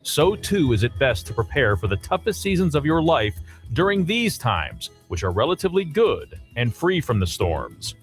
so too is it best to prepare for the toughest seasons of your life during these times, which are relatively good and free from the storms.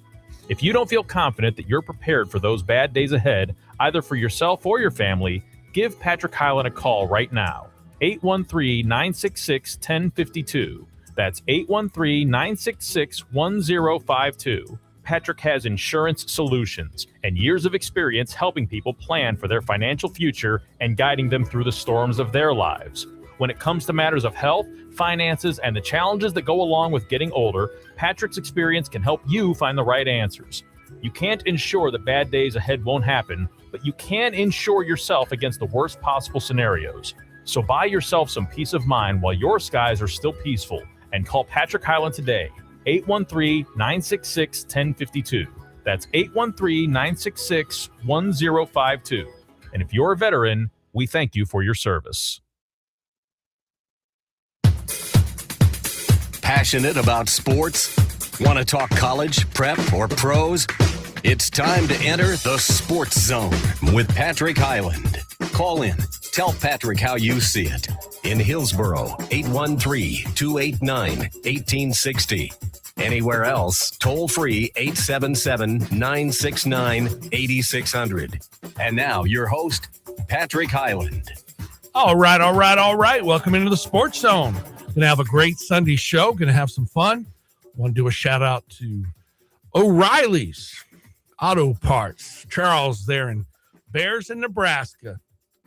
If you don't feel confident that you're prepared for those bad days ahead, either for yourself or your family, give Patrick Highland a call right now. 813-966-1052. That's 813-966-1052. Patrick has insurance solutions and years of experience helping people plan for their financial future and guiding them through the storms of their lives. When it comes to matters of health, finances, and the challenges that go along with getting older, Patrick's experience can help you find the right answers. You can't ensure that bad days ahead won't happen, but you can insure yourself against the worst possible scenarios. So buy yourself some peace of mind while your skies are still peaceful and call Patrick Highland today. 813-966-1052. That's 813-966-1052. And if you're a veteran, we thank you for your service. Passionate about sports? Want to talk college, prep, or pros? It's time to enter the Sports Zone with Patrick Highland. Call in. Tell Patrick how you see it. In Hillsboro, 813-289-1860. Anywhere else, toll free 877-969-8600. And now your host, Patrick Highland. All right. Welcome into the Sports Zone. Going to have a great Sunday show. Going to have some fun. Want to do a shout out to O'Reilly's Auto Parts. Charles there in Bears in Nebraska.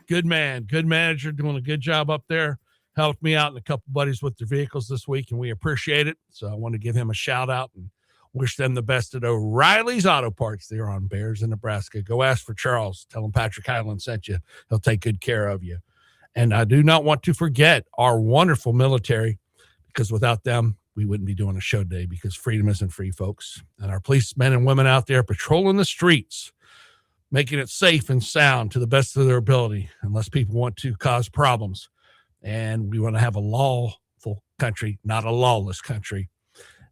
Good man, good manager, doing a good job up there. Helped me out and a couple buddies with their vehicles this week, and we appreciate it. So I want to give him a shout out and wish them the best at O'Reilly's Auto Parts there on Bears in Nebraska. Go ask for Charles. Tell him Patrick Highland sent you. He'll take good care of you. And I do not want to forget our wonderful military, because without them, we wouldn't be doing a show today, because freedom isn't free, folks. And our policemen and women out there patrolling the streets, making it safe and sound to the best of their ability, unless people want to cause problems. And we want to have a lawful country, not a lawless country.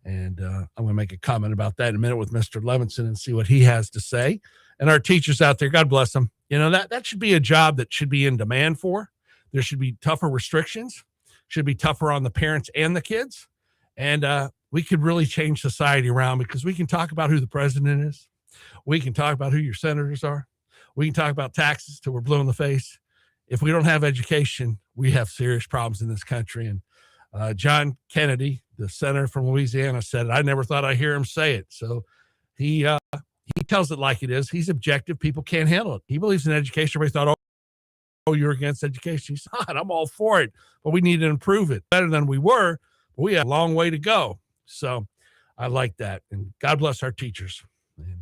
And I'm going to make a comment about that in a minute with Mr. Levinson and see what he has to say. And our teachers out there, God bless them. You know, that should be a job that should be in demand for. There should be tougher restrictions, should be tougher on the parents and the kids. And we could really change society around, because we can talk about who the president is. We can talk about who your senators are. We can talk about taxes till we're blue in the face. If we don't have education, we have serious problems in this country. And John Kennedy, the senator from Louisiana, said it. I never thought I'd hear him say it. So he tells it like it is. He's objective. People can't handle it. He believes in education. Everybody thought, oh, you're against education. He's not. I'm all for it. But we need to improve it better than we were. But we have a long way to go. So I like that. And God bless our teachers and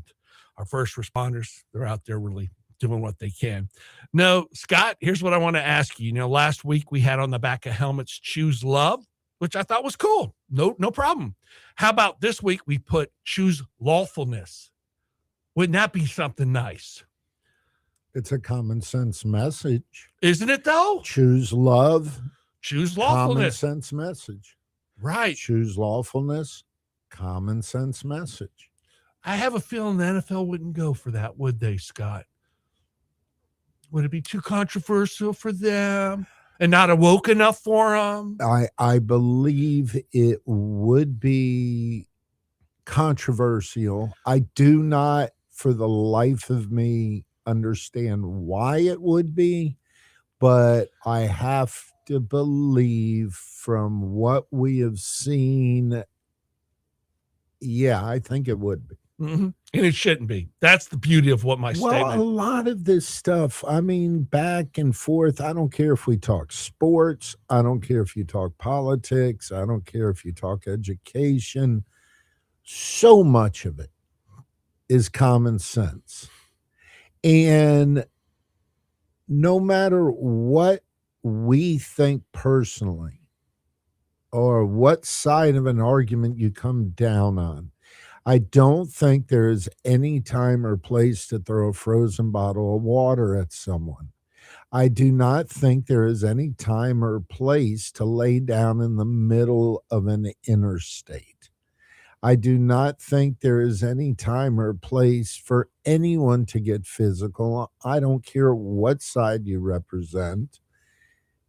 our first responders. They're out there really doing what they can. No, Scott, here's what I want to ask you. You know, last week we had on the back of helmets, choose love, which I thought was cool. No problem. How about this week we put choose lawfulness? Wouldn't that be something nice? It's a common sense message. Isn't it though? Choose love. Choose lawfulness. Common sense message. Right. Choose lawfulness. Common sense message. I have a feeling the NFL wouldn't go for that, would they, Scott? Would it be too controversial for them and not awoke enough for them? I believe it would be controversial. I do not, for the life of me, understand why it would be, but I have to believe from what we have seen, yeah, I think it would be. Mm-hmm. And it shouldn't be. That's the beauty of what my statement. Well, a lot of this stuff, I mean, back and forth. I don't care if we talk sports. I don't care if you talk politics. I don't care if you talk education. So much of it is common sense. And no matter what we think personally, or what side of an argument you come down on, I don't think there is any time or place to throw a frozen bottle of water at someone. I do not think there is any time or place to lay down in the middle of an interstate. I do not think there is any time or place for anyone to get physical. I don't care what side you represent.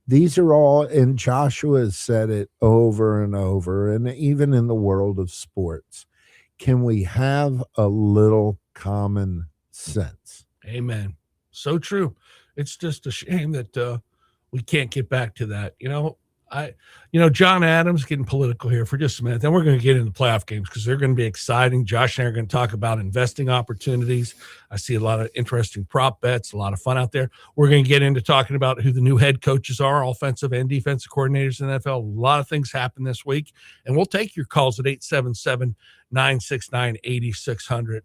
These are all, and Joshua has said it over and over, and even in the world of sports, can we have a little common sense? Amen. So true. It's just a shame that we can't get back to that. John Adams, getting political here for just a minute. Then we're going to get into playoff games because they're going to be exciting. Josh and I are going to talk about investing opportunities. I see a lot of interesting prop bets, a lot of fun out there. We're going to get into talking about who the new head coaches are, offensive and defensive coordinators in the NFL. A lot of things happen this week, and we'll take your calls at 877-969-8600.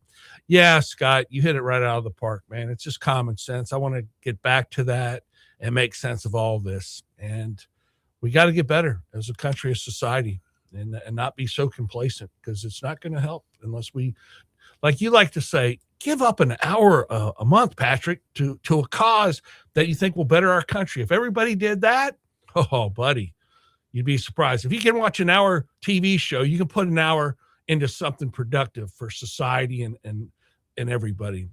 Yeah, Scott, you hit it right out of the park, man. It's just common sense. I want to get back to that and make sense of all this. And we got to get better as a country, as society, and not be so complacent, because it's not going to help unless we, like you like to say, give up an hour a month, Patrick, to a cause that you think will better our country. If everybody did that, oh, buddy, you'd be surprised. If you can watch an hour TV show, you can put an hour into something productive for society and everybody.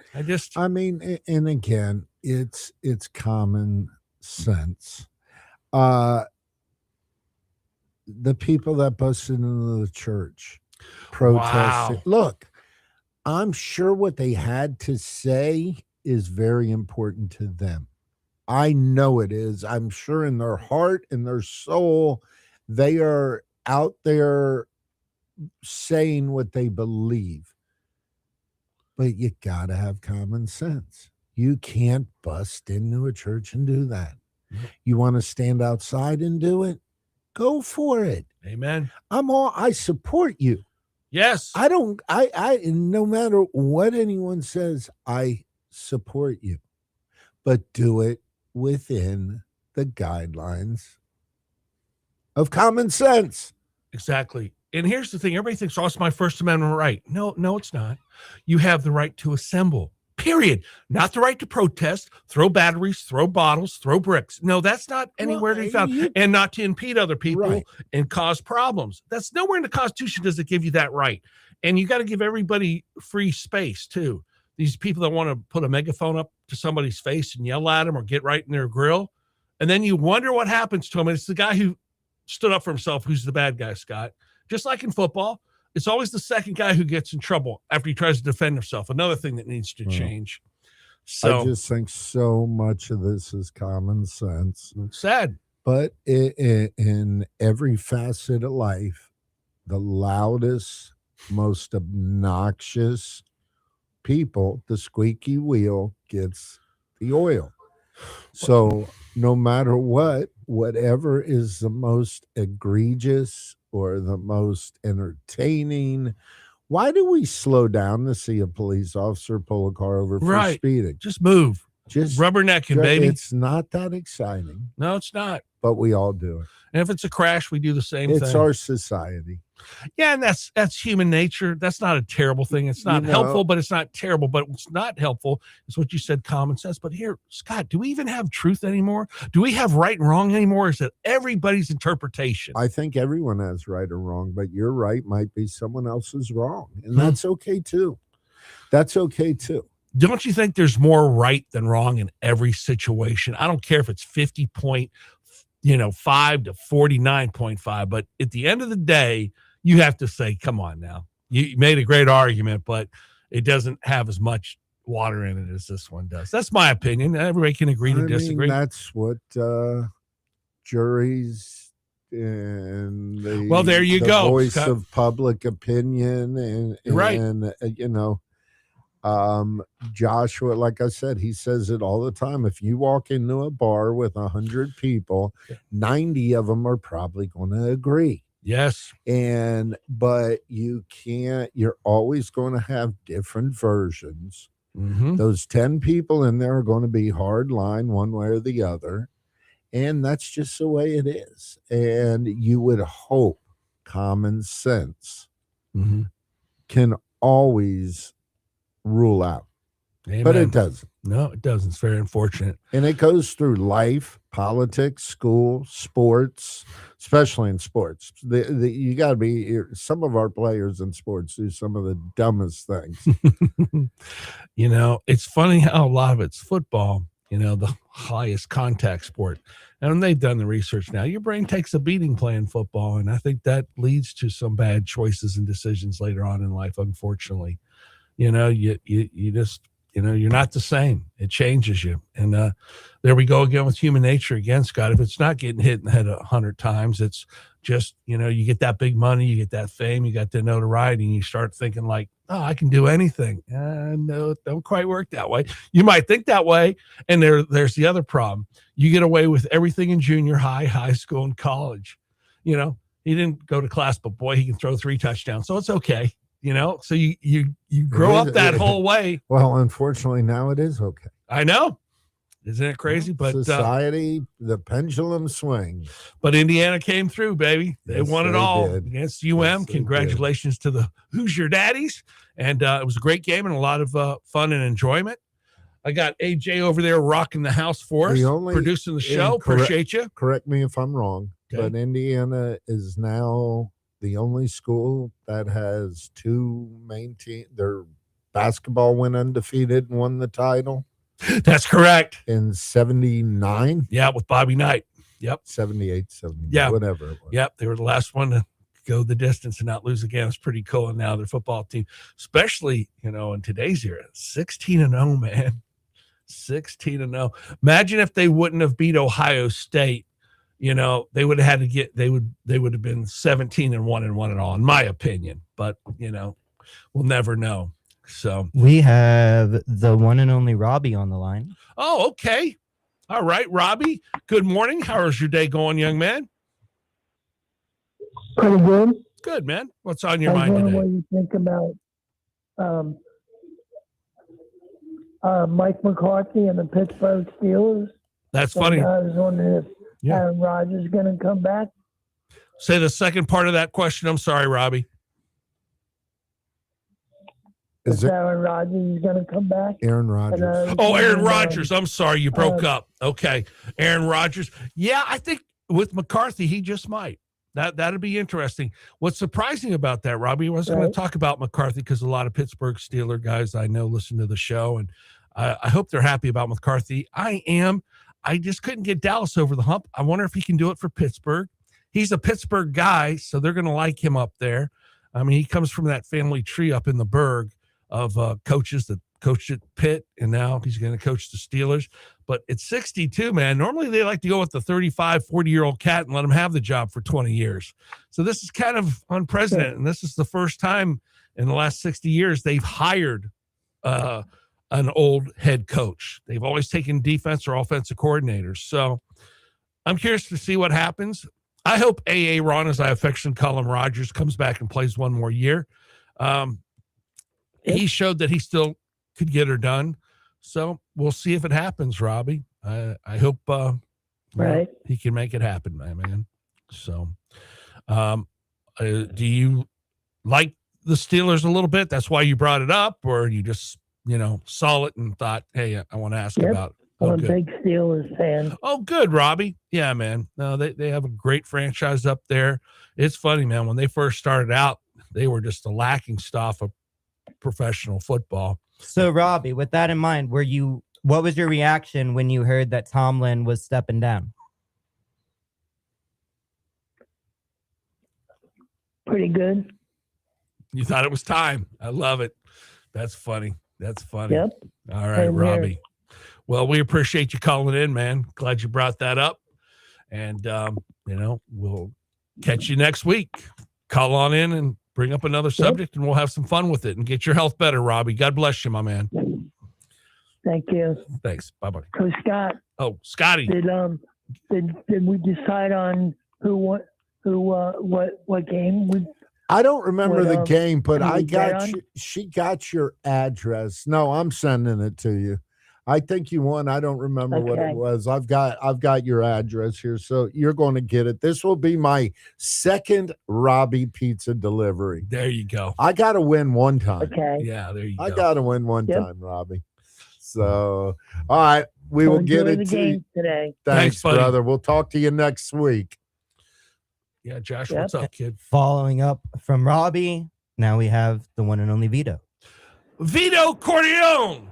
I mean, and again, it's common sense. The people that busted into the church protesting. Wow. Look, I'm sure what they had to say is very important to them. I know it is. I'm sure in their heart, in their soul, they are out there saying what they believe. But you got to have common sense. You can't bust into a church and do that. You want to stand outside and do it? Go for it. Amen. I support you. Yes. I no matter what anyone says, I support you. But do it within the guidelines of common sense. Exactly. And here's the thing. Everybody thinks, oh, it's my First Amendment right. No, it's not. You have the right to assemble. Period. Not the right to protest, throw batteries, throw bottles, throw bricks. No, that's not anywhere to be found. And not to impede other people and cause problems. That's nowhere in the Constitution does it give you that right. And you got to give everybody free space too. These people that want to put a megaphone up to somebody's face and yell at them or get right in their grill. And then you wonder what happens to them. And it's the guy who stood up for himself who's the bad guy, Scott. Just like in football. It's always the second guy who gets in trouble after he tries to defend himself. Another thing that needs to change. So I just think so much of this is common sense. Sad. But in every facet of life, the loudest, most obnoxious people, the squeaky wheel gets the oil. So no matter whatever is the most egregious or the most entertaining, why do we slow down to see a police officer pull a car over for speeding? Just move. Just rubbernecking, baby. It's not that exciting. No, it's not. But we all do it. And if it's a crash, we do the same thing. It's our society. Yeah, and that's human nature. That's not a terrible thing. It's not helpful, but it's not terrible. But what's not helpful is what you said, common sense. But here, Scott, do we even have truth anymore? Do we have right and wrong anymore? Is it everybody's interpretation? I think everyone has right or wrong, but your right might be someone else's wrong. And that's okay too. That's okay too. Don't you think there's more right than wrong in every situation? I don't care if it's 50.5 to 49.5, but at the end of the day, you have to say, come on now. You made a great argument, but it doesn't have as much water in it as this one does. That's my opinion. Everybody can agree to disagree. That's what juries and there you go. Voice of public opinion and Joshua, like I said, he says it all the time. If you walk into a bar with 100 people, 90 of them are probably going to agree. Yes. But you're always going to have different versions. Mm-hmm. Those 10 people in there are going to be hard line one way or the other. And that's just the way it is. And you would hope common sense can always rule out. Amen. But it doesn't. No, it doesn't. It's very unfortunate. And it goes through life, politics, school, sports, especially in sports. You got to be, some of our players in sports do some of the dumbest things. It's funny how a lot of it's football the highest contact sport. And they've done the research now. Your brain takes a beating playing football, and I think that leads to some bad choices and decisions later on in life, unfortunately. You just, you're not the same. It changes you. And there we go again with human nature again, Scott. If it's not getting hit in the head 100 times, it's just, you get that big money, you get that fame, you got the notoriety, and you start thinking like, oh, I can do anything. No, it don't quite work that way. You might think that way. And there's the other problem. You get away with everything in junior high, high school, and college. He didn't go to class, but boy, he can throw 3 touchdowns. So it's okay. So you grow up that whole way. Well, unfortunately, now it is okay. I know. Isn't it crazy? But society, the pendulum swings. But Indiana came through, baby. They won it all against UM. Yes, congratulations to the Hoosier Daddies. And it was a great game and a lot of fun and enjoyment. I got AJ over there rocking the house for us, producing the show. Appreciate you. Correct me if I'm wrong, but Indiana is now the only school that has 2 main teams. Their basketball went undefeated and won the title. That's correct. In 79? Yeah, with Bobby Knight. Yep. 78, 79, yeah. Whatever it was. Yep, they were the last one to go the distance and not lose again. It's pretty cool. And now their football team, especially, in today's era, 16-0, man. 16-0. Imagine if they wouldn't have beat Ohio State. They would have had to they would have been 17-1 and all, in my opinion. But we'll never know. So we have the one and only Robbie on the line. Oh, okay. All right, Robbie. Good morning. How is your day going, young man? Pretty good. Good, man. What's on your mind today? What you think about Mike McCarthy and the Pittsburgh Steelers? That's funny. I was wondering if Aaron Rodgers is going to come back. Say the second part of that question. I'm sorry, Robbie. Is Aaron Rodgers going to come back? Aaron Rodgers. Aaron Rodgers. I'm sorry, you broke up. Okay, Aaron Rodgers. Yeah, I think with McCarthy, he just might. That'd be interesting. What's surprising about that, Robbie, I was going to talk about McCarthy because a lot of Pittsburgh Steeler guys I know listen to the show, and I hope they're happy about McCarthy. I am. I just couldn't get Dallas over the hump. I wonder if he can do it for Pittsburgh. He's a Pittsburgh guy, so they're going to like him up there. I mean, he comes from that family tree up in the Berg of coaches that coached at Pitt, and now he's going to coach the Steelers. But at 62, man, normally they like to go with the 35, 40-year-old cat and let him have the job for 20 years. So this is kind of unprecedented, and this is the first time in the last 60 years they've hired an old head coach. They've always taken defense or offensive coordinators. So I'm curious to see what happens. I hope A.A. Ron, as I affectionately call him, Rodgers, comes back and plays one more year. He showed that he still could get her done. So we'll see if it happens, Robbie. I hope he can make it happen, my man. So do you like the Steelers a little bit? That's why you brought it up, or you just, saw it and thought, hey, I want to ask about it. I'm a big Steelers fan. Oh, good, Robbie. Yeah, man. No, they have a great franchise up there. It's funny, man. When they first started out, they were just the lacking stuff of professional football. So, Robbie, with that in mind, what was your reaction when you heard that Tomlin was stepping down? Pretty good. You thought it was time. I love it. That's funny. That's funny. Yep. All right, Robbie. Well, we appreciate you calling in, man. Glad you brought that up. And, we'll catch you next week. Call on in and bring up another subject, and we'll have some fun with it and get your health better, Robbie. God bless you, my man. Thank you. Thanks. Bye-bye. So, Scott. Oh, Scotty. Did we decide on what game? I don't remember the game, but she got your address. No, I'm sending it to you. I think you won. I don't remember what it was. I've got your address here, so you're going to get it. This will be my second Robbie pizza delivery. There you go. I got to win one time. Okay. Yeah, there you go. I got to win one time, Robbie. So, all right, we will get it to you today. Thanks, brother. We'll talk to you next week. Yeah, Josh, what's up, kid? Following up from Robbie, now we have the one and only Vito. Vito Corleone.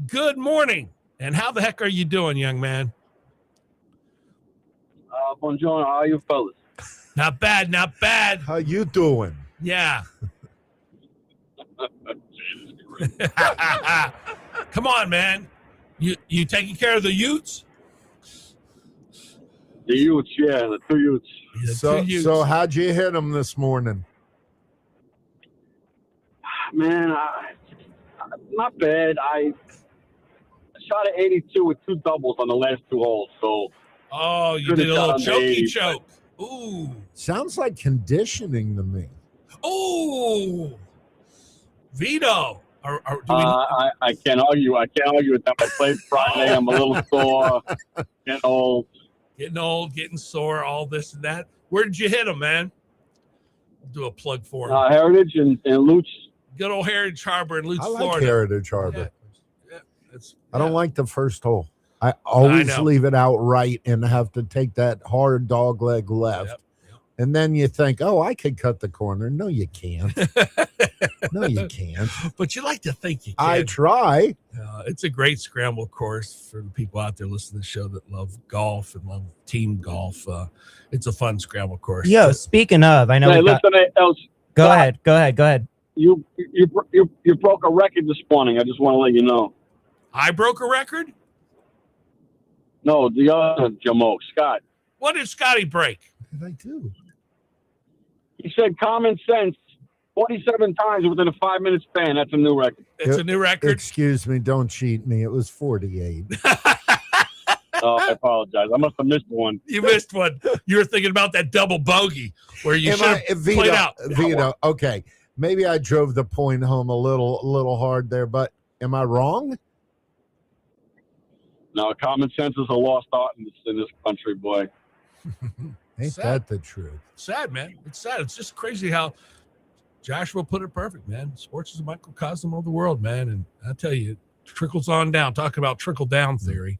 Good morning And how the heck are you doing, young man? Buongiorno, how are you fellas? Not bad, not bad. How you doing? Yeah. Come on, man. You taking care of the Utes? The Utes, yeah, the 2 Utes. The So, two Utes. so how'd you hit them this morning? Man, not bad. I shot at 82 with 2 doubles on the last 2 holes, so Oh, you Could've did a little done chokey 80, choke. Ooh. Sounds like conditioning to me. Ooh. Vito. Do we, I can't argue. I can't argue with that. I played Friday. I'm a little sore, getting old. getting old, getting sore, all this and that. Where did you hit him, man? Do a plug for him. Heritage and Luch. Good old Heritage Harbor in Lutz, I like Florida. Heritage Harbor. Yeah, it's, I don't yeah. like the first hole. I always know. leave it out right and have to take that hard dog leg left. Yep, And then you think, oh, I could cut the corner. No, you can't. No, you can't. But you like to think you can. I try. It's a great scramble course for the people out there listening to the show that love golf and love team golf. It's a fun scramble course. Yo, speaking of, I know. Hey, we got, listen, Els, go Scott, ahead. You broke a record this morning. I just want to let you know. I broke a record? No, the other Jamoke, Scott. What did Scotty break? What did I do? He said common sense 47 times within a 5-minute span. That's a new record. It's a new record. Excuse me. Don't cheat me. It was 48. Oh, I apologize. I must have missed one. You missed one. You were thinking about that double bogey where you should have Vito, played out. Vito, okay. Maybe I drove the point home a little hard there, but am I wrong? No, common sense is a lost art in this country, boy. Ain't Sad. that the truth? Sad, man. It's sad. It's just crazy how Joshua put it perfect, man. Sports is a microcosm of the world, man. And I tell you, it trickles on down. Talking about trickle down theory.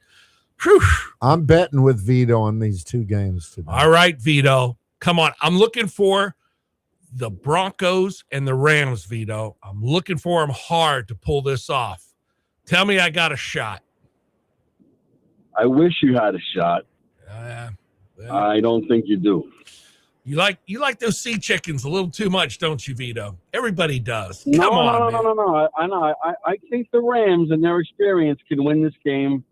Whew. I'm betting with Vito on these 2 games today. All right, Vito. Come on. I'm looking for the Broncos and the Rams, Vito. I'm looking for them hard to pull this off. Tell me I got a shot. I wish you had a shot. Well, I don't think you do. you like those sea chickens a little too much, don't you, Vito? Everybody does. No, Come on, man. no. I know. I think the Rams and their experience can win this game.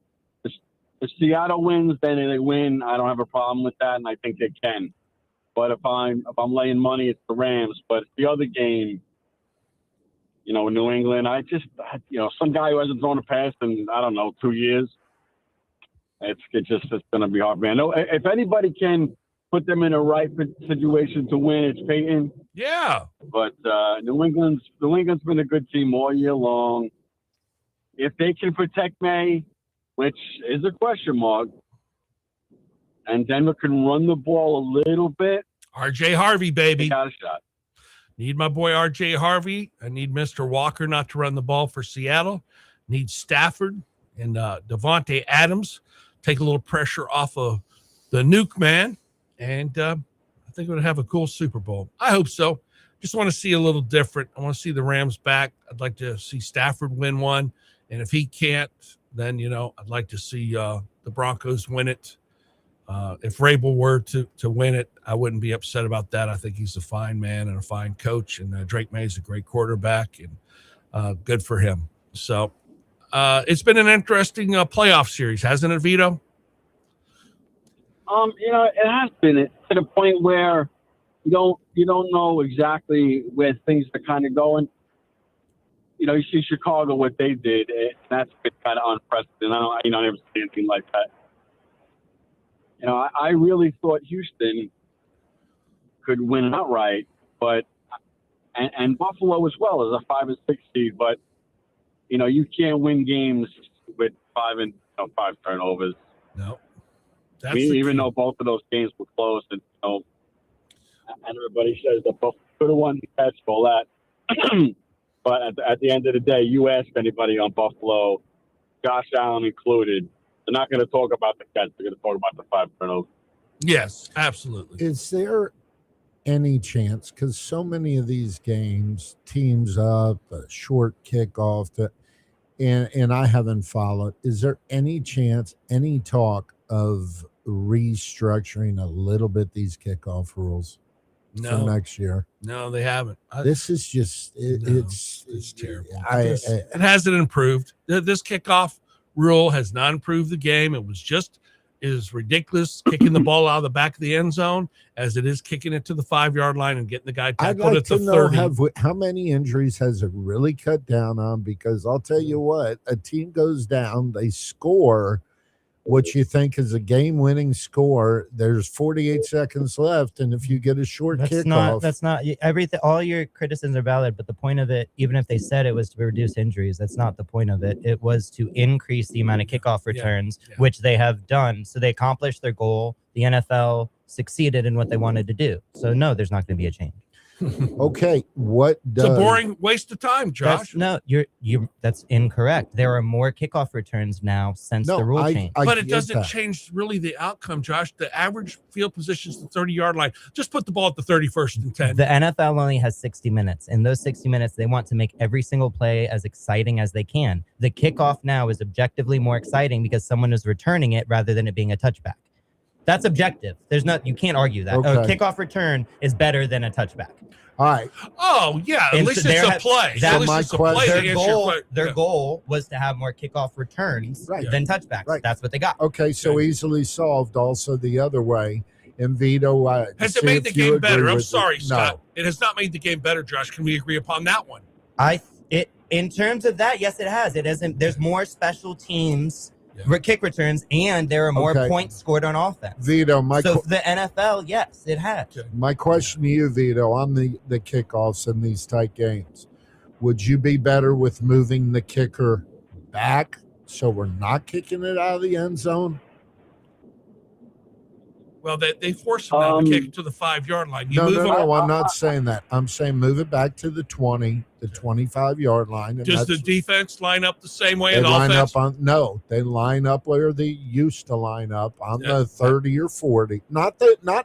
If Seattle wins, then they win. I don't have a problem with that, and I think they can. But if I'm laying money, it's the Rams. But the other game, New England, some guy who hasn't thrown a pass in, I don't know, 2 years. It's going to be hard, man. No, if anybody can put them in a right situation to win, it's Peyton. Yeah. But New England's been a good team all year long. If they can protect May, which is a question mark, and Denver can run the ball a little bit, RJ Harvey, they baby. got a shot. Need my boy RJ Harvey. I need Mr. Walker not to run the ball for Seattle. Need Stafford and Devontae Adams. Take a little pressure off of the nuke man. And I think we're going to have a cool Super Bowl. I hope so. Just want to see a little different. I want to see the Rams back. I'd like to see Stafford win one. And if he can't, then, I'd like to see the Broncos win it. If Rabel were to win it, I wouldn't be upset about that. I think he's a fine man and a fine coach. And Drake May's a great quarterback, and good for him. So it's been an interesting playoff series, hasn't it, Vito? It has been to the point where you don't know exactly where things are kind of going. You see Chicago, what they did, that's been kind of unprecedented. I never seen anything like that. I really thought Houston could win outright, but and Buffalo as well as a 5 and 6 seed, but you can't win games with 5 turnovers. No. Even though both of those games were close, and everybody says that Buffalo could have won the catch, all that. But at the end of the day, you ask anybody on Buffalo, Josh Allen included, they're not going to talk about the catch. They're going to talk about the 5 turnovers. Yes, absolutely. Is there any chance, because so many of these games, teams up, a short kickoff, and I haven't followed. Is there any chance, any talk of restructuring a little bit these kickoff rules for No, next year? no, they haven't. This is just No, it's terrible. I It hasn't improved. This kickoff rule has not improved the game. It is ridiculous kicking the ball out of the back of the end zone as it is kicking it to the 5-yard line and getting the guy I'd tackled like at the to know 30. how many injuries has it really cut down on? Because I'll tell you what, a team goes down, they score what you think is a game-winning score. There's 48 seconds left, and if you get a short kickoff, That's not everything. All your criticisms are valid, but the point of it, even if they said it was to reduce injuries, that's not the point of it. It was to increase the amount of kickoff returns, Yeah. which they have done. So they accomplished their goal. The NFL succeeded in what they wanted to do. So no, there's not going to be a change. okay, what It's a does boring waste of time, Josh. That's incorrect. There are more kickoff returns now since the rule change. But it get doesn't that. change really the outcome, Josh. The average field position is the 30-yard line. Just put the ball at the 31st and 10. The NFL only has 60 minutes. In those 60 minutes, they want to make every single play as exciting as they can. The kickoff now is objectively more exciting because someone is returning it rather than it being a touchback. That's objective. You can't argue that. A Okay. kickoff return is better than a touchback. All right, Oh, yeah. At And least so it's there a have- play. that- At least my it's a play. question- to Their answer your goal, que- their yeah. goal was to have more kickoff returns Right. than touchbacks. Right. That's what they got. okay, so easily solved. Also, the other way, and Vito, Has see it made the if you game agree better? I'm with sorry, it. Scott. It has not made the game better, Josh. Can we agree upon that one? In terms of that, yes, it has. It isn't. There's more special teams kick returns, and there are more Okay. points scored on offense. Vito, So for the NFL, yes, it has. my question to you, Vito, on the kickoffs in these tight games, would you be better with moving the kicker back so we're not kicking it out of the end zone? Well, they force them now to kick it to the 5-yard line. You No, move no, them. no, I'm not saying that. I'm saying move it back to the 20, the 25-yard line. And Does the that's- defense line up the same way they in line offense? up on they line up where they used to line up on Yeah. the 30 or 40. Not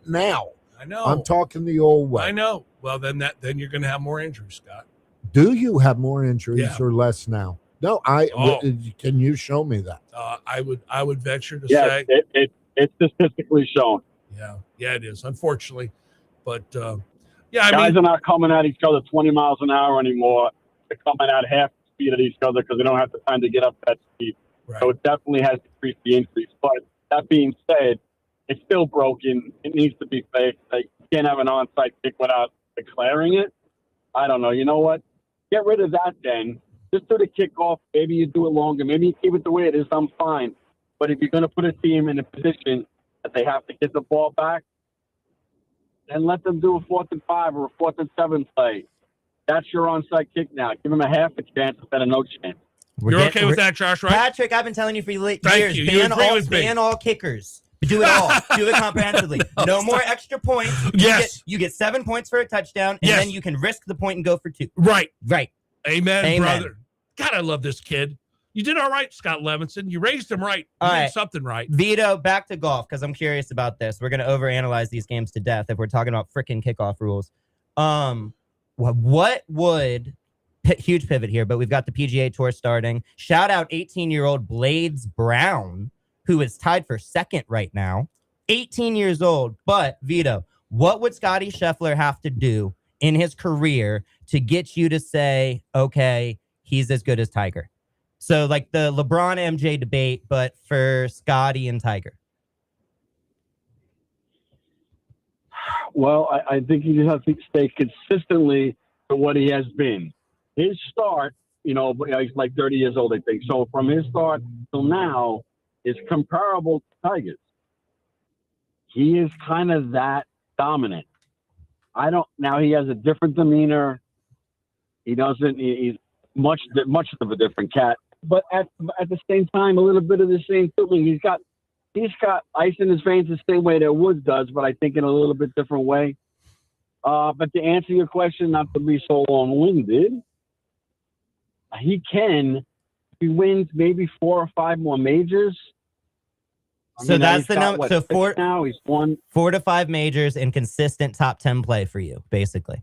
now. I know. I'm talking the old way. I know. Well, then you're going to have more injuries, Scott. Do you have more injuries Yeah. or less now? No, Oh. can you show me that? I would venture to Yes, say, it's statistically shown. yeah, it is, unfortunately. But yeah, I Guys mean, are not coming at each other 20 miles an hour anymore. They're coming at half the speed at each other because they don't have the time to get up that speed. right. So it definitely has decreased the increase. But that being said, it's still broken. It needs to be fixed. Like, you can't have an onside kick without declaring it. I don't know. You know what? Get rid of that then. Just do the kickoff. Maybe you do it longer. Maybe you keep it the way it is. I'm fine. But if you're going to put a team in a position that they have to get the ball back, then let them do a 4th and 5 or a 4th and 7 play. That's your onside kick now. Give them a half a chance instead of no chance. You're okay with that, Josh, right? Patrick, I've been telling you for years. Thank you. You agree with me. Ban all kickers. Do it all. Do it comprehensively. No more extra points. Yes. You get 7 points for a touchdown, and Yes. then you can risk the point and go for 2. Right. Right. Amen, Amen. brother. God, I love this kid. You did all right, Scott Levinson. You raised him right. You All did right. something right. Vito, back to golf, because I'm curious about this. We're going to overanalyze these games to death if we're talking about freaking kickoff rules. What would huge pivot here, but we've got the PGA Tour starting. Shout out 18-year-old Blades Brown, who is tied for second right now. 18 years old. But Vito, what would Scotty Scheffler have to do in his career to get you to say, okay, he's as good as Tiger? So like the LeBron MJ debate, but for Scotty and Tiger. Well, I think he just has to stay consistently to what he has been. His start, he's like 30 years old, I think. So from his start till now is comparable to Tiger's. He is kind of that dominant. Now he has a different demeanor. He's much of a different cat. But at the same time, a little bit of the same feeling. He's got ice in his veins the same way that Woods does, but I think in a little bit different way. But to answer your question, not to be so long-winded, he wins maybe 4 or 5 more majors. So that's the number. So 4 now he's won 4 to 5 majors and consistent top 10 play for you, basically.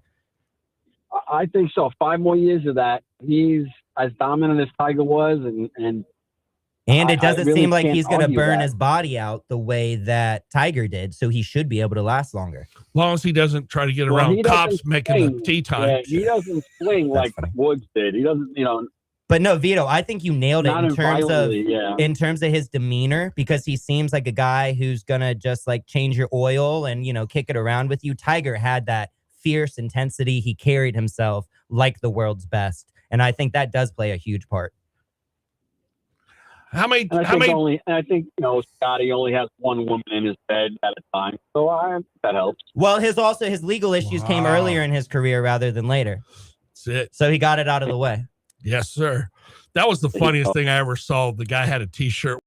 I think so. 5 more years of that. He's as dominant as Tiger was, and And it I doesn't really seem like can't he's going to argue burn that. his body out the way that Tiger did, so he should be able to last longer. As long as he doesn't try to get Well, around he cops doesn't making swing. the tee time. Yeah, he doesn't swing That's like funny. Woods did. He doesn't, But no, Vito, I think you nailed it not in terms of violently. Yeah. his demeanor, because he seems like a guy who's gonna just like change your oil and kick it around with you. Tiger had that fierce intensity. He carried himself like the world's best, and I think that does play a huge part. How many? And How many? I think Scotty only has one woman in his bed at a time, so that helps. Well, his legal issues came Wow. earlier in his career rather than later, That's it. so he got it out of the way. Yes, sir. That was the funniest thing I ever saw. The guy had a T-shirt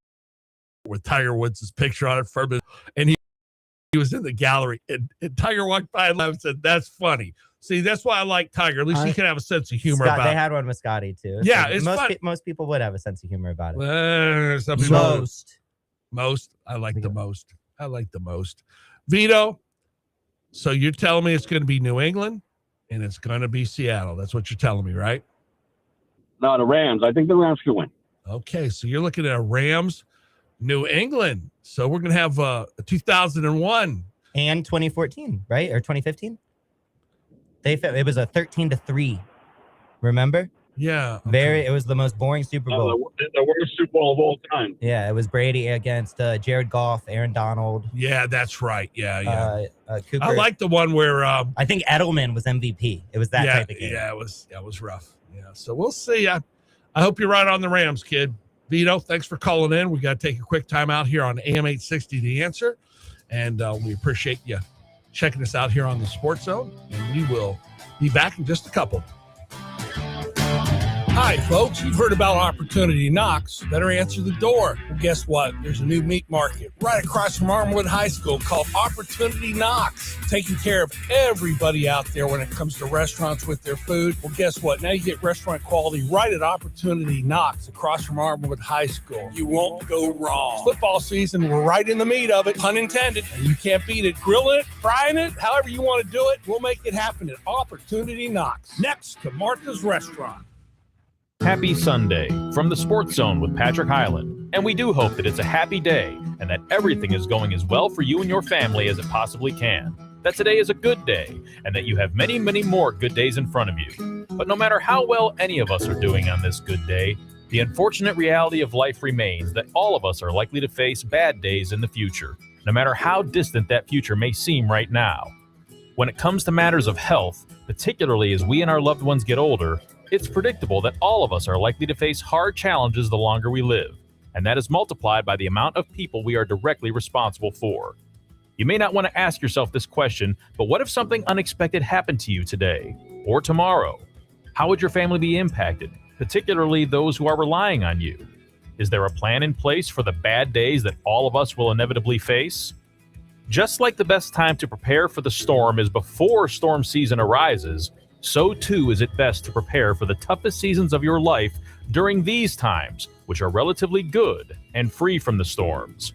with Tiger Woods' picture on it, and he was in the gallery, and Tiger walked by and laughed and said, "That's funny." See, that's why I like Tiger. At least he can have a sense of humor Scott, about they it. had one with Scotty too. Yeah, So it's most fun. most people would have a sense of humor about it. Some people- Most. I like the most. Vito, so you're telling me it's going to be New England and it's going to be Seattle. That's what you're telling me, right? No, the Rams. I think the Rams could win. Okay, so you're looking at a Rams, New England. So we're going to have a 2001. And 2014, right? Or 2015? It was a 13-3. Remember? Yeah. okay. It was the most boring Super Bowl. The worst Super Bowl of all time. Yeah, it was Brady against Jared Goff, Aaron Donald, Yeah, that's right. Yeah. Cooper. I like the one where I think Edelman was MVP. It was that yeah, type of game. Yeah, that was rough. Yeah. So we'll see. I hope you're right on the Rams, kid. Vito, thanks for calling in. We got to take a quick time out here on AM 860 The Answer. And we appreciate you checking us out here on the Sports Zone. And we will be back in just a couple. Hi, folks. You've heard about Opportunity Knocks. Better answer the door. Well, guess what? There's a new meat market right across from Armwood High School called Opportunity Knocks, taking care of everybody out there when it comes to restaurants with their food. Well, guess what? Now you get restaurant quality right at Opportunity Knocks across from Armwood High School. You won't go wrong. Football season, we're right in the meat of it, pun intended, and you can't beat it. Grilling it, frying it, however you want to do it, we'll make it happen at Opportunity Knocks, next to Martha's Restaurant. Happy Sunday from the Sports Zone with Patrick Highland. And we do hope that it's a happy day and that everything is going as well for you and your family as it possibly can. That today is a good day and that you have many, many more good days in front of you. But no matter how well any of us are doing on this good day, the unfortunate reality of life remains that all of us are likely to face bad days in the future, no matter how distant that future may seem right now. When it comes to matters of health, particularly as we and our loved ones get older, it's predictable that all of us are likely to face hard challenges the longer we live, and that is multiplied by the amount of people we are directly responsible for. You may not want to ask yourself this question, but what if something unexpected happened to you today or tomorrow? How would your family be impacted, particularly those who are relying on you? Is there a plan in place for the bad days that all of us will inevitably face? Just like the best time to prepare for the storm is before storm season arises, so too is it best to prepare for the toughest seasons of your life during these times, which are relatively good and free from the storms.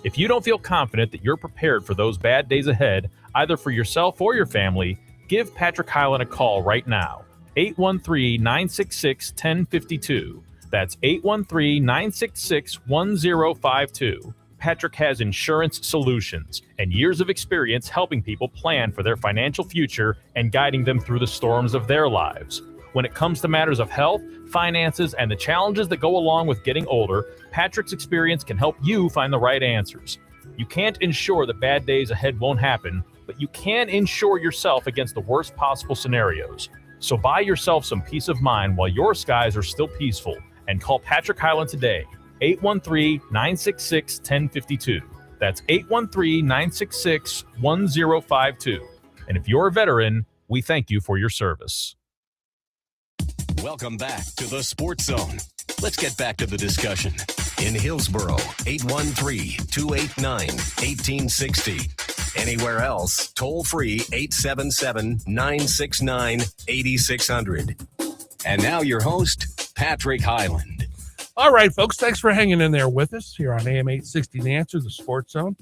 If you don't feel confident that you're prepared for those bad days ahead, either for yourself or your family, give Patrick Highland a call right now. 813-966-1052. That's 813-966-1052. Patrick has insurance solutions and years of experience helping people plan for their financial future and guiding them through the storms of their lives. When it comes to matters of health, finances, and the challenges that go along with getting older, Patrick's experience can help you find the right answers. You can't ensure that bad days ahead won't happen, but you can insure yourself against the worst possible scenarios. So buy yourself some peace of mind while your skies are still peaceful and call Patrick Highland today. 813-966-1052. That's 813-966-1052. And if you're a veteran, we thank you for your service. Welcome back to the Sports Zone. Let's get back to the discussion. In Hillsboro, 813-289-1860. Anywhere else, toll free 877-969-8600. And now your host, Patrick Highland. All right, folks, thanks for hanging in there with us here on AM 860 The Answer, the Sports Zone.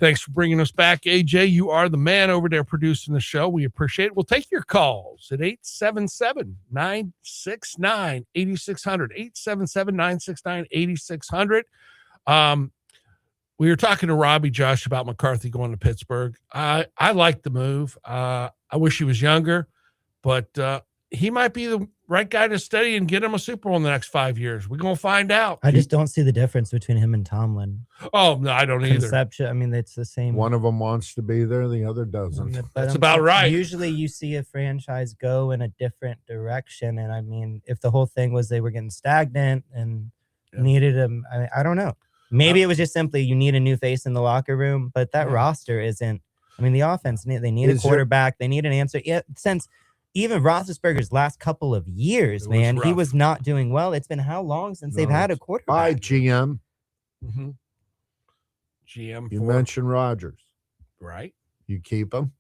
Thanks for bringing us back, AJ. You are the man over there producing the show. We appreciate it. We'll take your calls at 877-969-8600, 877-969-8600. We were talking to Robbie, Josh, about McCarthy going to Pittsburgh. I like the move. I wish he was younger, but he might be the right guy to study and get him a Super Bowl in the next 5 years. We're going to find out. I just don't see the difference between him and Tomlin. Oh, no, I don't either. Conception. I mean, it's the same. One of them wants to be there, the other doesn't. But That's about right. Usually you see a franchise go in a different direction. And I mean, if the whole thing was they were getting stagnant and needed him, I don't know. Maybe it was just simply you need a new face in the locker room, but that roster isn't. I mean, the offense, they need a quarterback. They need an answer. Yeah, since even Roethlisberger's last couple of years, man, he was not doing well. It's been how long since they've had a quarterback? Bye, GM. Mm-hmm. GM. You mentioned Rodgers. Right. You keep him?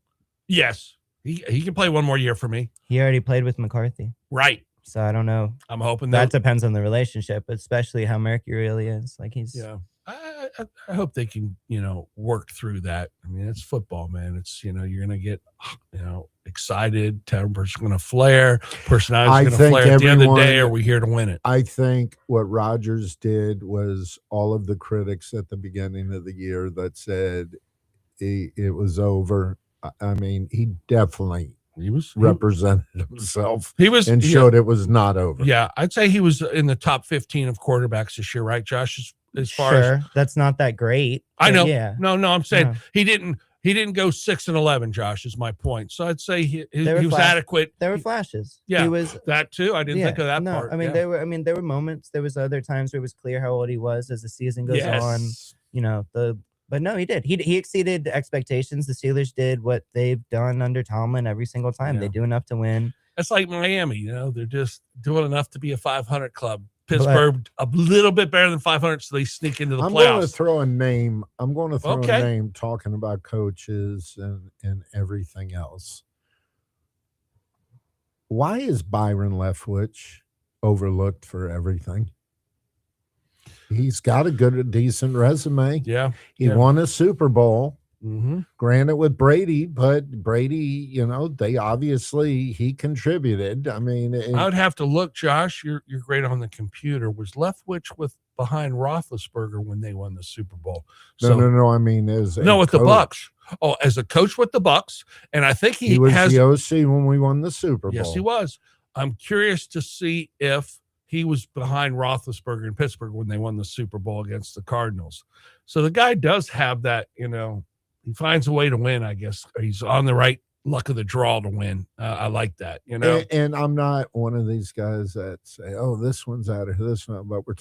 Yes. He can play one more year for me. He already played with McCarthy. Right. So I don't know. I'm hoping that depends on the relationship, especially how mercurial is. Like he's I hope they can, work through that. I mean, it's football, man. It's, you're going to get, excited. Temper's going to flare. Personality's going to flare. At the end of the day, are we here to win it? I think what Rodgers did was all of the critics at the beginning of the year that said it was over. I mean, he definitely represented himself. And showed it was not over. Yeah, I'd say he was in the top 15 of quarterbacks this year, right, Josh? As far as that's not that great. I know. Yeah. No, I'm saying he didn't go 6-11, Josh, is my point. So I'd say he was adequate. There were flashes. Yeah. He was that too. I didn't think of that part. I mean, there were moments, there was other times where it was clear how old he was as the season goes on. But no, he did. He exceeded expectations. The Steelers did what they've done under Tomlin every single time. They do enough to win. It's like Miami, they're just doing enough to be a 500 club. Pittsburgh a little bit better than 500, so they sneak into the playoffs. I'm going to throw a name. A name talking about coaches and everything else. Why is Byron Leftwich overlooked for everything? He's got a decent resume. Yeah. He won a Super Bowl. Mm-hmm. Granted with Brady, but Brady, he contributed. I mean, I would have to look, Josh. You're great on the computer. Was Leftwich behind Roethlisberger when they won the Super Bowl? No. I mean, with the Bucks. Oh, as a coach with the Bucks, and I think he was has the OC when we won the Super Bowl. Yes, he was. I'm curious to see if he was behind Roethlisberger in Pittsburgh when they won the Super Bowl against the Cardinals. So the guy does have that, he finds a way to win, I guess. He's on the right luck of the draw to win. I like that, And I'm not one of these guys that say, oh, this one's out of this one. But we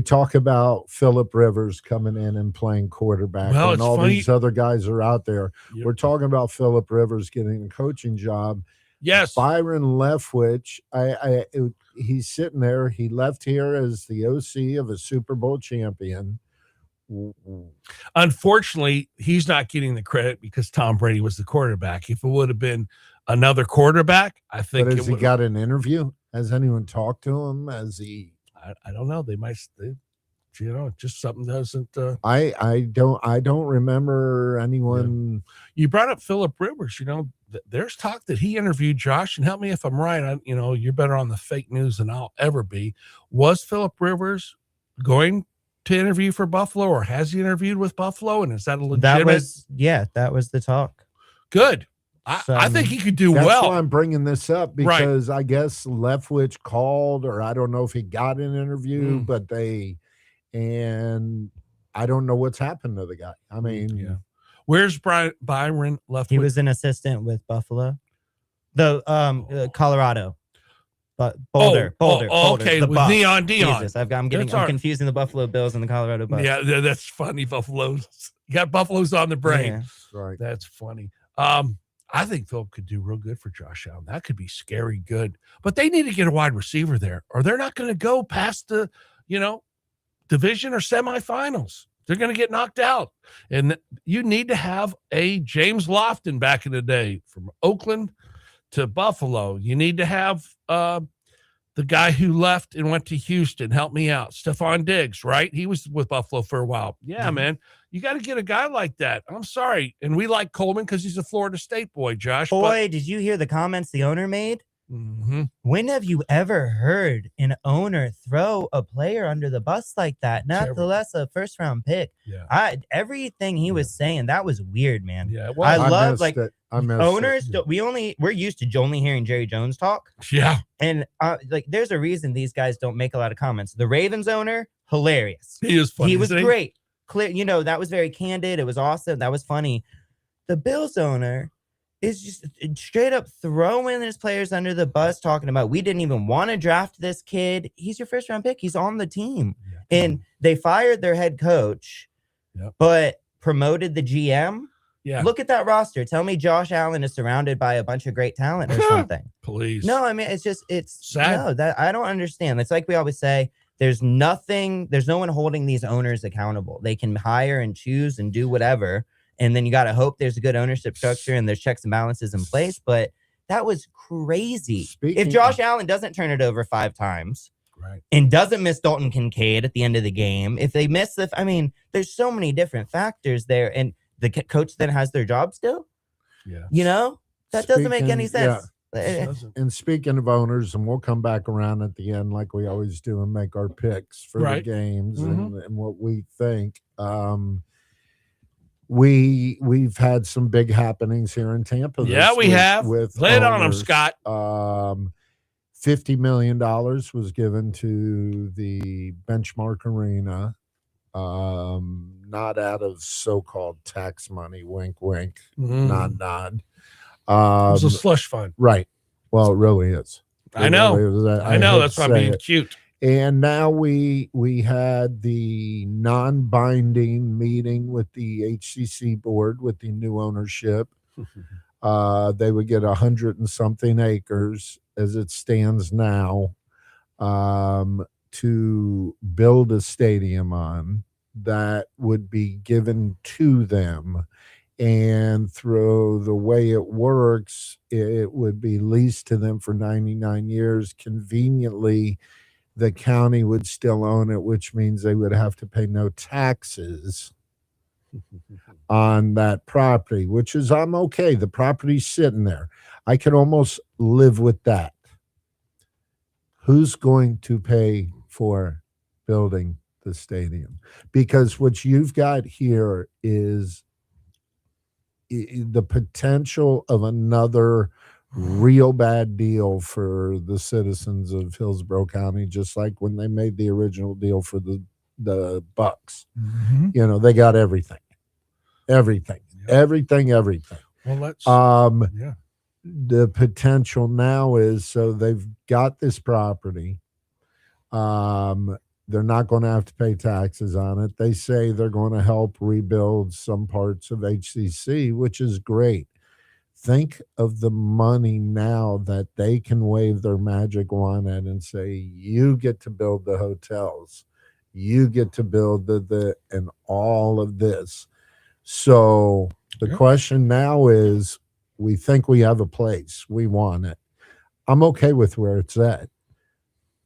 talk about Phillip Rivers coming in and playing quarterback. Well, and all these other guys are out there. Yep. We're talking about Phillip Rivers getting a coaching job. Yes. Byron Leftwich, he's sitting there. He left here as the OC of a Super Bowl champion. Unfortunately, he's not getting the credit because Tom Brady was the quarterback. If it would have been another quarterback, I think. But has he got an interview? Has anyone talked to him? Has he? I don't know. They might. Just something doesn't. I don't remember anyone. Yeah. You brought up Phillip Rivers. There's talk that he interviewed Josh, and help me if I'm right. You're better on the fake news than I'll ever be. Was Phillip Rivers going to interview for Buffalo, or has he interviewed with Buffalo? And is that a legitimate? That was the talk. Good. I think he could do well. That's why I'm bringing this up, because I guess Leftwich called, or I don't know if he got an interview, but and I don't know what's happened to the guy. I mean, where's Byron Leftwich? He was an assistant with Buffalo, Colorado. But Boulder. Okay, with Dion. Jesus, I'm confusing the Buffalo Bills and the Colorado Bucks. Yeah, that's funny. Buffaloes. You got Buffaloes on the brain. Yeah. Right. That's funny. I think Phillip could do real good for Josh Allen. That could be scary good. But they need to get a wide receiver there, or they're not going to go past the, division or semifinals. They're going to get knocked out. And you need to have a James Lofton back in the day from Oakland to Buffalo. You need to have the guy who left and went to Houston. Help me out. Stephon Diggs, right? He was with Buffalo for a while. Yeah, man. You got to get a guy like that. I'm sorry. And we like Coleman because he's a Florida State boy, Josh. Boy, did you hear the comments the owner made? Mhm. When have you ever heard an owner throw a player under the bus like that? Nevertheless, a first round pick. Yeah. Everything he was saying, that was weird, man. Yeah. I Well, love missed like it. I missed owners. it. We're used to only hearing Jerry Jones talk, yeah. and like there's a reason these guys don't make a lot of comments. The Ravens owner, hilarious. He is funny. He was isn't great. Clear, that was very candid. It was awesome. That was funny. The Bills owner is just straight up throwing his players under the bus, talking about we didn't even want to draft this kid. He's your first round pick. He's on the team. Yeah. And they fired their head coach, Yep. but promoted the GM. Yeah. Look at that roster. Tell me Josh Allen is surrounded by a bunch of great talent or something. Please. No, I mean, it's Sad. no, that I don't understand. It's like we always say, there's no one holding these owners accountable. They can hire and choose and do whatever. And then you got to hope there's a good ownership structure and there's checks and balances in place. But that was crazy. If Josh Allen doesn't turn it over 5 times Right. and doesn't miss Dalton Kincaid at the end of the game, if they miss there's so many different factors there. And the coach then has their job still, Yeah. that doesn't make any Speaking- sense. It doesn't. And speaking of owners, and we'll come back around at the end like we always do and make our picks for Right. the games Mhm. and what we think. We've had some big happenings here in Tampa. Yeah, this we week have. with Lay it on him, owners. Scott. $50 million was given to the Benchmark Arena, not out of so-called tax money. Wink, wink. Mm. Nod. It was a slush fund. Right. Well, it really is. I It know. really is. I know. hate That's to why I'm say being it. cute. And now we had the non-binding meeting with the HCC board with the new ownership. They would get 100 and something acres as it stands now to build a stadium on that would be given to them. And through the way it works, it would be leased to them for 99 years. Conveniently, the county would still own it, which means they would have to pay no taxes on that property, which is, I'm okay. The property's sitting there. I could almost live with that. Who's going to pay for building the stadium? Because what you've got here is the potential of another real bad deal for the citizens of Hillsborough County, just like when they made the original deal for the Bucks. Mhm. They got everything. Yeah. Everything. Well, let's. Yeah. The potential now is, so they've got this property. They're not going to have to pay taxes on it. They say they're going to help rebuild some parts of HCC, which is great. Think of the money now that they can wave their magic wand at and say, you get to build the hotels, you get to build the and all of this. So the Yeah. question now is, we think we have a place, we want it. I'm okay with where it's at.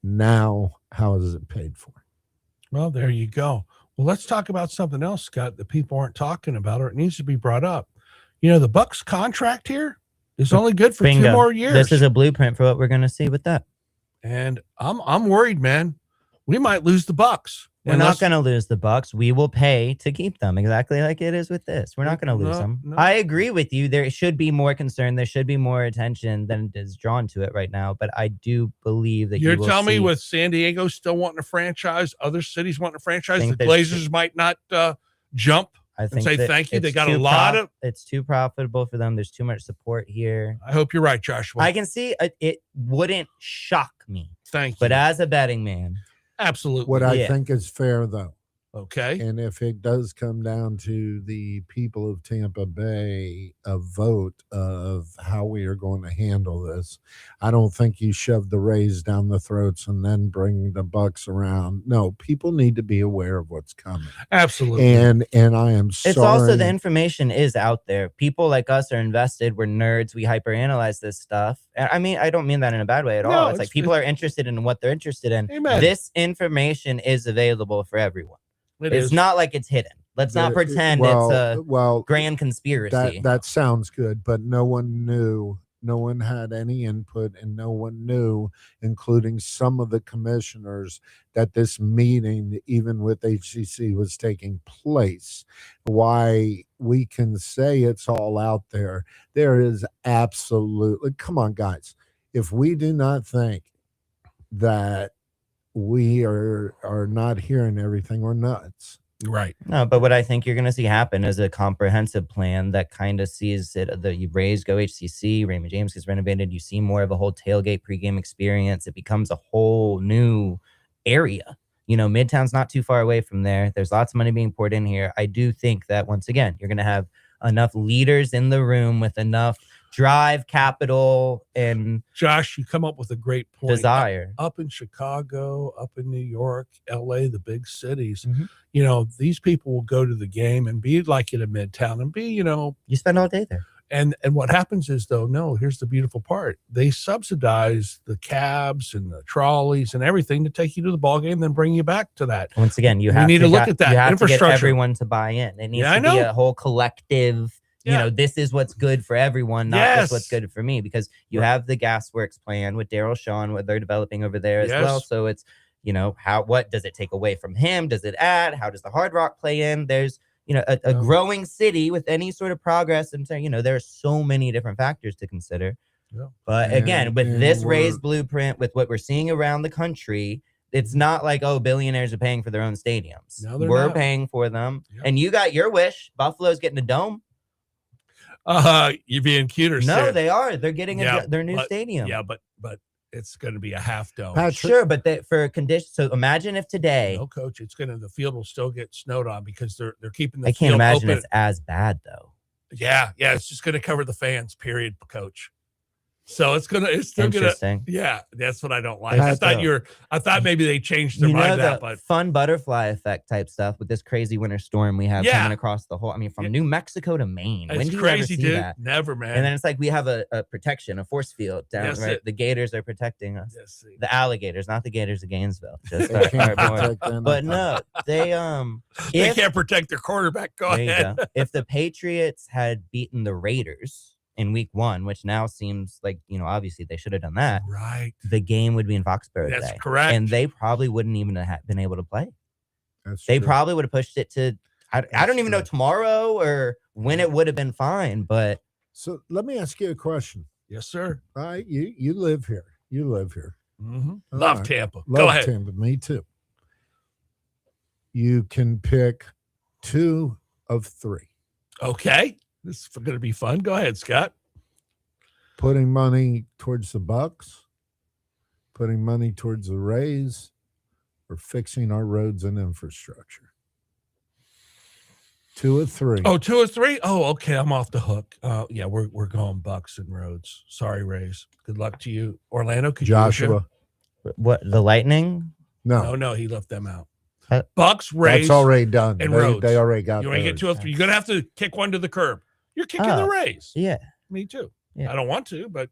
Now, how is it paid for? Well, there you go. Well, let's talk about something else, Scott, that people aren't talking about, or it needs to be brought up. The Bucks contract here is only good for 2 Bingo. more years. This is a blueprint for what we're going to see with that. And I'm worried, man. We might lose the Bucks. We're not going to lose the Bucks. We will pay to keep them, exactly like it is with this. We're not going to lose them. No. I agree with you. There should be more concern. There should be more attention than is drawn to it right now. But I do believe that You're you will telling me see- with San Diego still wanting a franchise, other cities wanting a franchise, Think the there's- Blazers might not jump. I think say that thank you. They it's got a too lot of- It's too profitable for them. There's too much support here. I hope you're right, Joshua. I can see it wouldn't shock me, Thank you. but as a betting man, Absolutely. What I Yeah. think is fair, though, Okay. and if it does come down to the people of Tampa Bay, a vote of how we are going to handle this, I don't think you shove the Rays down the throats and then bring the Bucks around. No, people need to be aware of what's coming. Absolutely. And I am sorry. it's also the information is out there. People like us are invested. We're nerds. We hyperanalyze this stuff. And I mean, I don't mean that in a bad way at No, all. It's it's- like people are interested in what they're interested in. Amen. This information is available for everyone. It It's is. not like it's hidden. Let's not pretend it's a grand conspiracy. That sounds good, but no one knew. No one had any input, and no one knew, including some of the commissioners, that this meeting, even with HCC, was taking place. Why we can say it's all out there. There is absolutely, come on, guys. If we do not think that we are not hearing everything, we're nuts. Right. No, but what I think you're going to see happen is a comprehensive plan that kind of sees it. You raise Go HCC, Raymond James gets renovated. You see more of a whole tailgate pregame experience. It becomes a whole new area. You know, Midtown's not too far away from there. There's lots of money being poured in here. I do think that once again, you're going to have enough leaders in the room with enough drive, capital, and Josh, you come up with a great point. Desire. Up in Chicago, up in New York, LA, the big cities, Mhm. you know, these people will go to the game and be like in a Midtown and be, you know, You spend all day there. and what happens is though, no, here's the beautiful part. They subsidize the cabs and the trolleys and everything to take you to the ball game, then bring you back to that. Once again, you We have need to look at that You have to get infrastructure. everyone to buy in. It needs Yeah, I to be know. a whole collective. You Yeah. know, this is what's good for everyone, not Yes. just what's good for me. Because you have the Gasworks plan with Daryl Shawn, what they're developing over there as well. Yes. So it's, you know, what does it take away from him? Does it add? How does the Hard Rock play in? There's, you know, a growing city with any sort of progress, and so, you know, there are so many different factors to consider. Yeah. But again, And- with and this we're- raised blueprint, with what we're seeing around the country, it's not like, oh, billionaires are paying for their own stadiums. No, they're We're not. paying for them. Yeah. And you got your wish. Buffalo's getting a dome. You being cuter. No, Sid. they are. They're getting Yeah, their new but- stadium. Yeah, but it's going to be a half dome. Patrick, Sure, but for condition. So imagine if today, No, coach, the field will still get snowed on because they're keeping the I can't field imagine open. it's as bad though. Yeah, it's just going to cover the fans, period, coach. So it's still gonna, Interesting. yeah, that's what I don't like. Pat, I thought maybe they changed their You know mind the that, but fun butterfly effect type stuff with this crazy winter storm we have Yeah. coming across the whole. I mean, from Yeah. New Mexico to Maine. When it's do you ever crazy, see dude. that? Never, man. And then it's like we have a protection, a force field down Yes, right. it- The Gators are protecting us. Yes, see. The alligators, not the Gators of Gainesville. Just they our can't boy. protect them. But no, they They if, can't protect their quarterback. Go there you ahead. go. If the Patriots had beaten the Raiders in week 1, which now seems like, you know, obviously they should have done that, Right. the game would be in Foxborough That's today. correct. And they probably wouldn't even have been able to play. That's They true. probably would have pushed it to I don't even know true. tomorrow or when it would have been fine, but So let me ask you a question. Yes, sir. All right, you live here. You live here. Mm-hmm. All Love right. Tampa. Love Go ahead. Tampa. Me too. You can pick 2 of 3. Okay. This is going to be fun. Go ahead, Scott. Putting money towards the Bucks, putting money towards the Rays, or fixing our roads and infrastructure. 2 of 3. Oh, 2 or 3? Oh, okay. I'm off the hook. Yeah, we're going Bucks and Rhodes. Sorry, Rays. Good luck to you. Orlando, could you Joshua. what the Lightning? Oh, no, he left them out. Uh, Bucks, Rays. That's already done. and They, Rhodes. they already got You want to get theirs. 2 or 3. You're going to have to kick one to the curb. You're kicking the Oh. Rays. Yeah. Me too. Yeah. I don't want to, but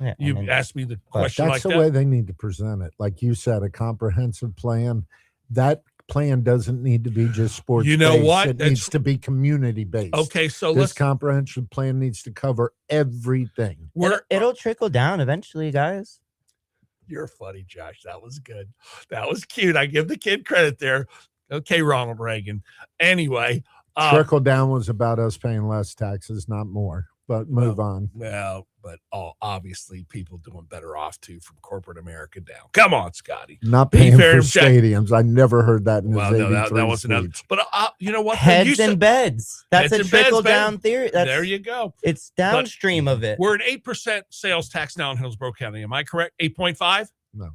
Yeah. you I mean, asked me the question That's like the that. way they need to present it. Like you said, a comprehensive plan. That plan doesn't need to be just sports. You know what? It That's- needs to be community based. Okay, so This let's comprehensive plan needs to cover everything. it'll trickle down eventually, guys. You're funny, Josh. That was good. That was cute. I give the kid credit there. Okay, Ronald Reagan. Anyway, Trickle down was about us paying less taxes, not more. But move on. well, but obviously people doing better off too from corporate America down. Come on, Scotty. Not Be paying fair for and check. stadiums. I never heard that in his Well, no, 83 that was another. speech. But you know what? Heads You said- and beds. That's Heads a and beds, trickle down baby. theory. That's, there you go. It's downstream of it. We're an 8% sales tax now in Hillsborough County. Am I correct? 8.5? No.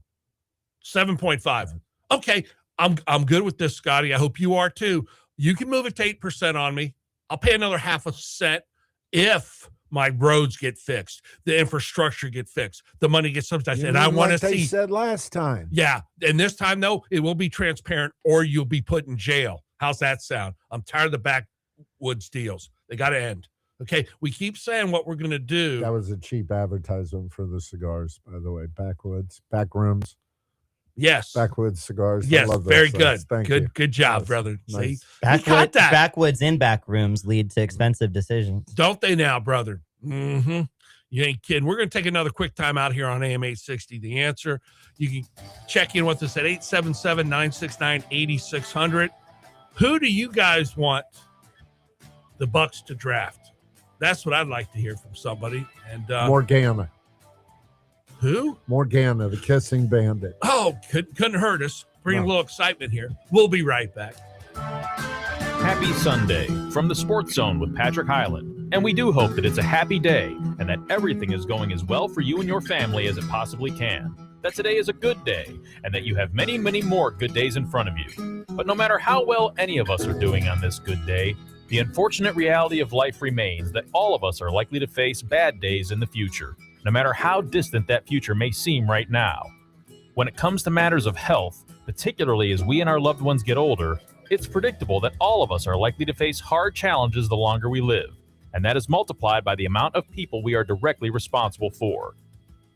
7.5. Okay. I'm good with this, Scotty. I hope you are too. You can move it to 8% on me. I'll pay another half a cent if my roads get fixed, the infrastructure get fixed, the money gets subsidized. You And I mean want like to they see. said last time. Yeah. And this time, though, it will be transparent or you'll be put in jail. How's that sound? I'm tired of the backwoods deals. They got to end. Okay. We keep saying what we're going to do. That was a cheap advertisement for the cigars, by the way. Backwoods, back rooms. Yes. Backwoods Cigars. I Yes, love those very things. good. Thank you. Good job, Yes, brother. See, nice. you got that. Backwoods in back rooms lead to expensive decisions. Don't they now, brother? Mm-hmm. You ain't kidding. We're going to take another quick time out here on AM 860. The Answer. You can check in with us at 877-969-8600. Who do you guys want the Bucks to draft? That's what I'd like to hear from somebody. And Morgana. who? Morgana, the kissing bandit. Oh, couldn't hurt us. Bring a No. little excitement here. We'll be right back. Happy Sunday from the Sports Zone with Patrick Highland. And we do hope that it's a happy day and that everything is going as well for you and your family as it possibly can. That today is a good day and that you have many, many more good days in front of you. But no matter how well any of us are doing on this good day, the unfortunate reality of life remains that all of us are likely to face bad days in the future, no matter how distant that future may seem right now. When it comes to matters of health, particularly as we and our loved ones get older, it's predictable that all of us are likely to face hard challenges the longer we live, and that is multiplied by the amount of people we are directly responsible for.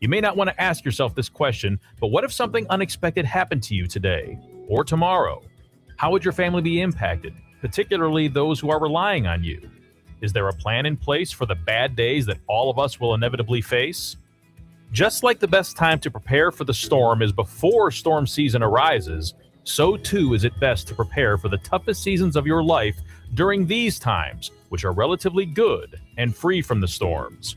You may not want to ask yourself this question, but what if something unexpected happened to you today or tomorrow? How would your family be impacted, particularly those who are relying on you? Is there a plan in place for the bad days that all of us will inevitably face? Just like the best time to prepare for the storm is before storm season arises, so too is it best to prepare for the toughest seasons of your life during these times, which are relatively good and free from the storms.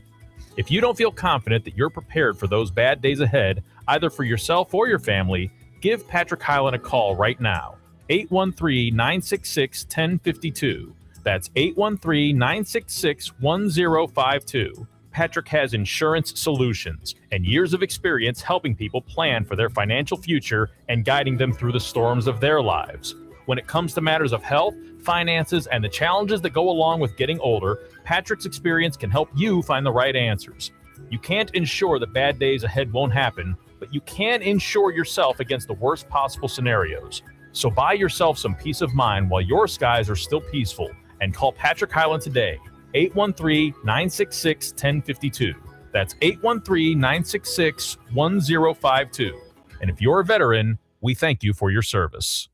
If you don't feel confident that you're prepared for those bad days ahead, either for yourself or your family, give Patrick Highland a call right now. 813-966-1052. That's 813-966-1052. Patrick has insurance solutions and years of experience helping people plan for their financial future and guiding them through the storms of their lives. When it comes to matters of health, finances, and the challenges that go along with getting older, Patrick's experience can help you find the right answers. You can't ensure that bad days ahead won't happen, but you can insure yourself against the worst possible scenarios. So buy yourself some peace of mind while your skies are still peaceful and call Patrick Highland today, 813-966-1052. That's 813-966-1052. And if you're a veteran, we thank you for your service.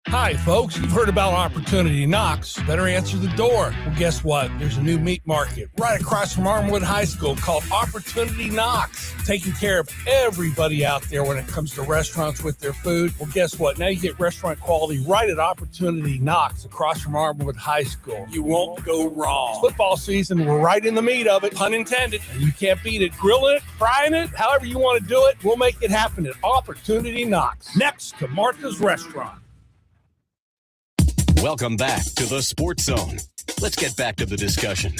Hi, folks. You've heard about Opportunity Knocks. Better answer the door. Well, guess what? There's a new meat market right across from Armwood High School called Opportunity Knocks, taking care of everybody out there when it comes to restaurants with their food. Well, guess what? Now you get restaurant quality right at Opportunity Knocks across from Armwood High School. You won't go wrong. It's football season. We're right in the meat of it, pun intended. And you can't beat it. Grilling it, frying it, however you want to do it, we'll make it happen at Opportunity Knocks, next to Martha's Restaurant. Welcome back to the Sports Zone. Let's get back to the discussion.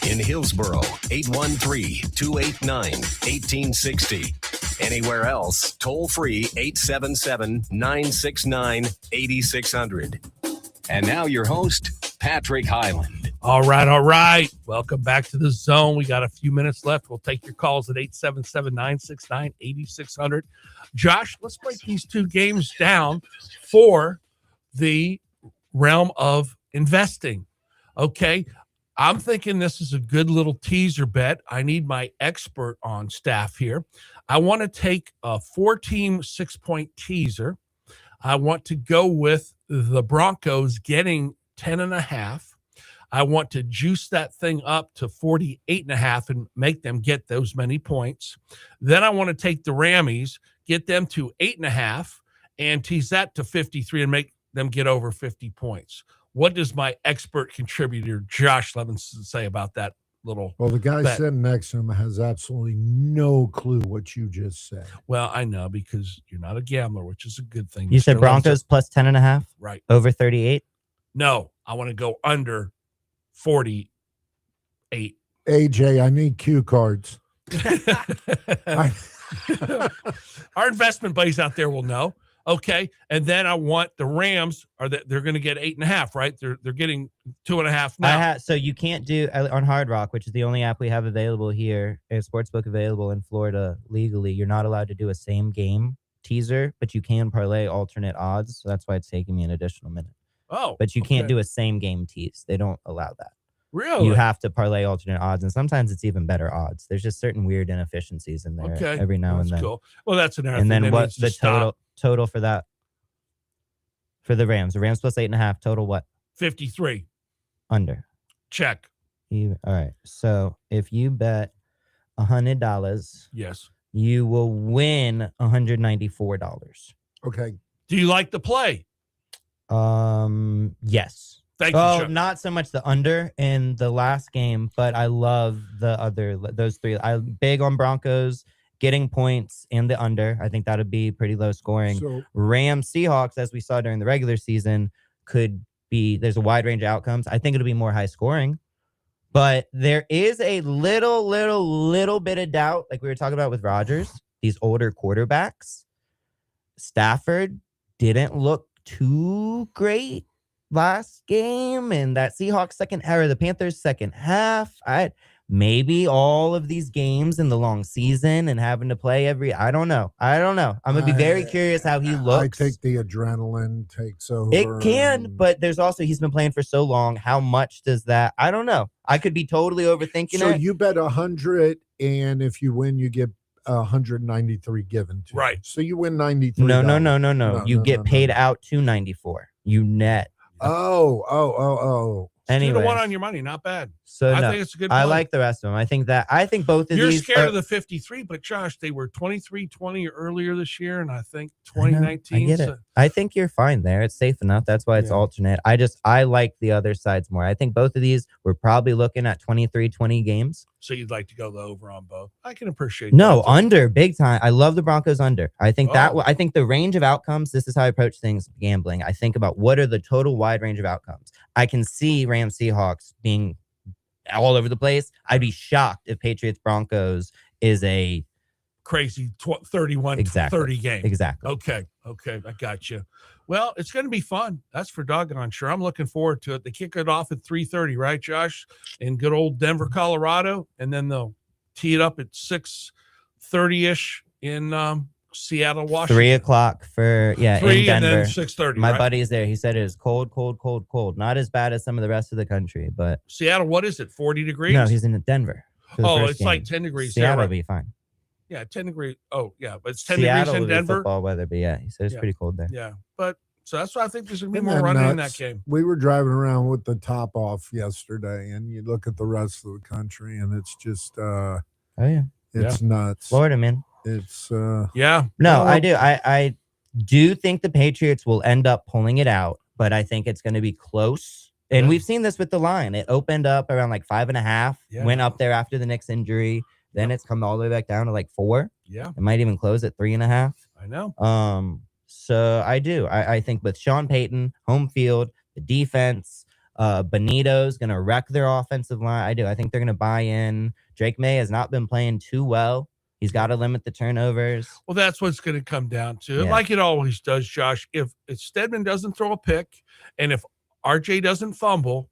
In Hillsboro, 813-289-1860. Anywhere else, toll free 877-969-8600. And now your host, Patrick Highland. All right. Welcome back to the zone. We got a few minutes left. We'll take your calls at 877-969-8600. Josh, let's break these two games down for the realm of investing. Okay. I'm thinking this is a good little teaser bet. I need my expert on staff here. I want to take a 4-team 6-point teaser. I want to go with the Broncos getting 10.5. I want to juice that thing up to 48.5 and make them get those many points. Then I want to take the Rammies, get them to 8.5 and tease that to 53 and make them get over 50 points. What does my expert contributor, Josh Levinson, say about that little Well, the guy bet? sitting next to him has absolutely no clue what you just said. Well, I know because you're not a gambler, which is a good thing. You said Mr. Broncos plus 10.5 Right. over 38. No, I want to go under 48. AJ, I need cue cards. Our investment buddies out there will know. Okay. And then I want the Rams they're going to get 8.5, right? They're getting 2.5 now. So you can't do on Hard Rock, which is the only app we have available here, a sportsbook available in Florida legally. You're not allowed to do a same game teaser, but you can parlay alternate odds. So that's why it's taking me an additional minute. Oh, But you can't do a same game tease. They don't allow that. really? You have to parlay alternate odds, and sometimes it's even better odds. There's just certain weird inefficiencies in there every now and That's then. cool. Well, that's an And then what the total total for that? For the Rams. The Rams plus 8.5. Total what? 53. Under. Check. All right. So if you bet $100, Yes. you will win $194. Okay. Do you like the play? Yes. Thank you, Oh, Chuck. not so much the under in the last game, but I love those three. I'm big on Broncos getting points and the under. I think that would be pretty low scoring. So Rams Seahawks, as we saw during the regular season, could be, there's a wide range of outcomes. I think it'll be more high scoring, but there is a little bit of doubt, like we were talking about with Rodgers, these older quarterbacks. Stafford didn't look too great last game, and that Seahawks the Panthers second half. Maybe all of these games in the long season and having to play I don't know. I'm gonna be very curious how he looks. I think the adrenaline takes over. It can, and- but there's also, he's been playing for so long. How much does that? I don't know. I could be totally overthinking so it. you bet 100, and if you win, you get 193 given to you. Right. So you win 93. No. You get paid out to 94. You net. Oh. 2 to Anyway, 1 on your money. Not bad. so I no, think it's a good I play. like the rest of them. I think both of You're these. scared of the 53, but Josh, they were 23-20 earlier this year, and I think I know, 2019. I get it. I think you're fine there. It's safe enough. That's why it's Yeah. alternate. I like the other sides more. I think both of these we're probably looking at 23-20 games. So you'd like to go the over on both. I can appreciate No, that. too. under big time. I love the Broncos under. I think Oh. I think the range of outcomes, this is how I approach things gambling. I think about what are the total wide range of outcomes. I can see Rams Seahawks being all over the place. I'd be shocked if Patriots Broncos is a Crazy 31-30 Exactly. game. exactly. Okay, I got you. Well, it's going to be fun. That's for doggone sure. I'm looking forward to it. They kick it off at 3:30, right, Josh? In good old Denver, Colorado, and then they'll tee it up at 6:30ish in Seattle, Washington. 3 o'clock for 3 in and Denver. then 6:30. My right? buddy is there. He said it is cold. Not as bad as some of the rest of the country, but Seattle, what is it? 40 degrees? no, he's in Denver. for the Oh, first it's like game. 10 degrees there, Seattle right? will be fine. Yeah, 10 degrees. Oh, yeah, but it's 10 Seattle degrees in will be Denver. football weather, but yeah, he said it's Yeah. pretty cold there. Yeah, but so that's why I think there's going to be Isn't more that running in that nuts? game. We were driving around with the top off yesterday, and you look at the rest of the country, and it's just Oh yeah, it's nuts. Florida, man. It's Yeah, No, Well- I do. I do think the Patriots will end up pulling it out, but I think it's going to be close. And Yeah. we've seen this with the line. It opened up around like 5.5, Yeah. went up there after the Knicks injury. Then it's come all the way back down to like 4. yeah, It might even close at 3.5. I know. So I do. I think with Sean Payton, home field, the defense, Benito's gonna wreck their offensive line. I do. I think they're gonna buy in. Drake May has not been playing too well. He's got to limit the turnovers. Well, that's what's going to come down to, Yeah. like it always does, Josh. If Stedman doesn't throw a pick, and if RJ doesn't fumble,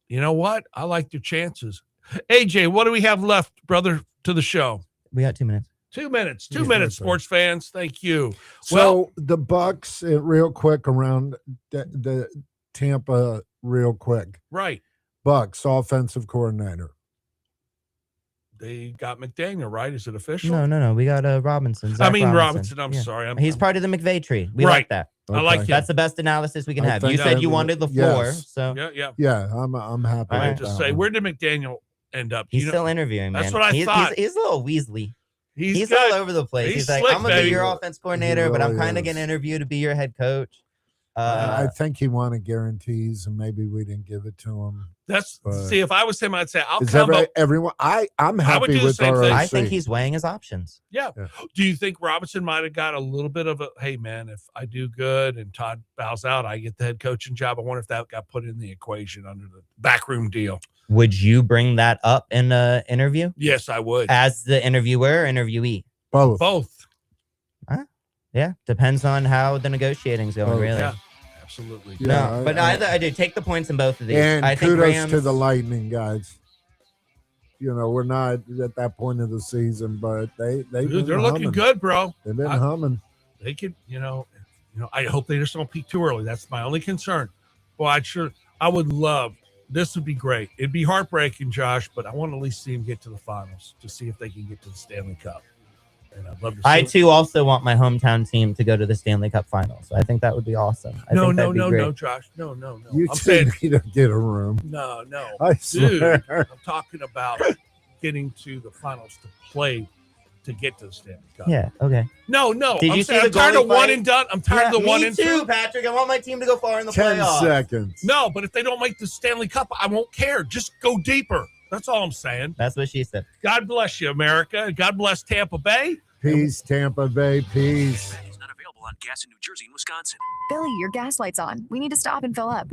you know what? I like their chances. AJ, what do we have left, brother, to the show? We got 2 minutes. 2 minutes. 2 Yeah, minutes, that's right. sports fans. Thank you. so Well, the Bucks real quick around the Tampa real quick. right. Bucks offensive coordinator. They got McDaniel, right? Is it official? No. We got Robinson. I Zach mean, Robinson. I'm Yeah. sorry. He's part of the McVay tree. We Right. like that. I like Okay. it. That's the best analysis we can I have. You think said that you was- wanted LaFleur, yes. so Yeah. Yeah, I'm happy. I All have right. to with say, that where one. did McDaniel end up? he's You know, still interviewing, man. that's what I thought. He's a little Weasley. He's good. all over the place. He's He's like, slick, I'm gonna baby. be your offense coordinator, but I'm really kind of is. gonna interview to be your head coach. I think he wanted guarantees, and maybe we didn't give it to him. That's But- see. If I was him, I'd say I'll Is come up. everyone? I'm I would happy do the with same our thing. I think he's weighing his options. Yeah. Yeah. Do you think Robinson might have got a little bit of a, hey, man, if I do good and Todd bows out, I get the head coaching job? I wonder if that got put in the equation under the backroom deal. Would you bring that up in an interview Yes, I would. as the interviewer or interviewee? both. Both. Yeah, depends on how the negotiating's going. Oh, really. Yeah, absolutely. Yeah, No, but I do take the points in both of these. And I think kudos Rams, to the Lightning guys. You know, we're not at that point of the season, but they're They're looking good, bro. They've been I- humming. They could, I hope they just don't peak too early. That's my only concern. Well, I would love. This would be great. It'd be heartbreaking, Josh, but I want to at least see them get to the finals to see if they can get to the Stanley Cup. And I'd love to see I too also want my hometown team to go to the Stanley Cup Finals. I think that would be awesome. I think that'd be great. No, Josh. No. You I'm two saying need to get a room. no. I Dude, swear. I'm talking about getting to the finals to play to get to the Stanley Cup. Yeah. Okay. No. Did I'm you saying see I'm the tired of goalie one fight? and done. I'm tired of the one me and too, two. Patrick. I want my team to go far in the 10 playoffs. seconds. No, but if they don't make the Stanley Cup, I won't care. Just go deeper. That's all I'm saying. That's what she said. God bless you, America. God bless Tampa Bay. Peace, Tampa Bay. Peace. Is not available on gas in New Jersey and Wisconsin. Billy, your gas light's on. We need to stop and fill up.